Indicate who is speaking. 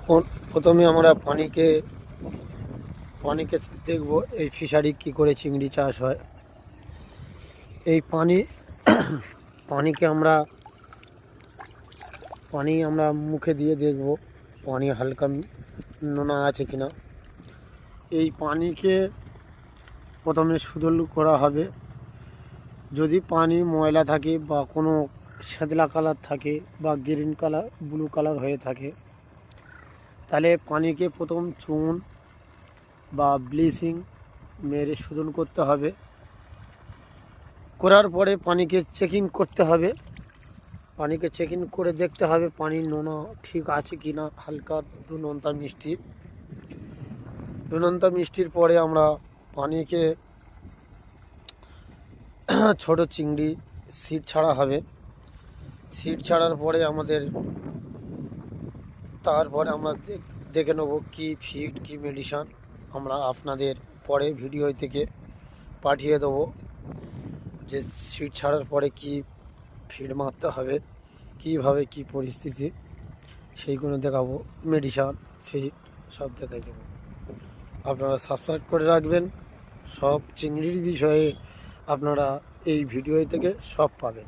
Speaker 1: প্রথমে আমরা পানিকে পানিকে দেখব এই ফিশারি কি করে চিংড়ি চাষ হয়। এই পানিকে আমরা মুখে দিয়ে দেখব পানি হালকা নোনা আছে কিনা। এই পানিকে প্রথমে শুধু করা হবে। যদি পানি ময়লা থাকে বা কোনো শ্যাতলা কালার থাকে বা গ্রিন কালার ব্লু কালার হয়ে থাকে, তাহলে পানিকে প্রথম চুন বা ব্লিচিং মেরে শোধন করতে হবে। করার পরে পানিকে চেকিং করতে হবে। পানিকে চেকিং করে দেখতে হবে পানির নোনা ঠিক আছে কি না। হালকা দুনন্তা মিষ্টির পরে আমরা পানিকে ছোট চিংড়ি সিট ছাড়া হবে। সিট ছাড়ার পরে তারপরে আমরা দেখে নেব কি ফিড কি মেডিসিন। আমরা আপনাদের পরে ভিডিও থেকে পাঠিয়ে দেবো যে সিট ছাড়ার পরে কি ফিড মারতে হবে, কিভাবে কি পরিস্থিতি সেইগুলো দেখাবো। মেডিসিন ফিড সব দেখাই দেবো। আপনারা সাবস্ক্রাইব করে রাখবেন। সব চিংড়ির বিষয়ে আপনারা এই ভিডিও থেকে সব পাবেন।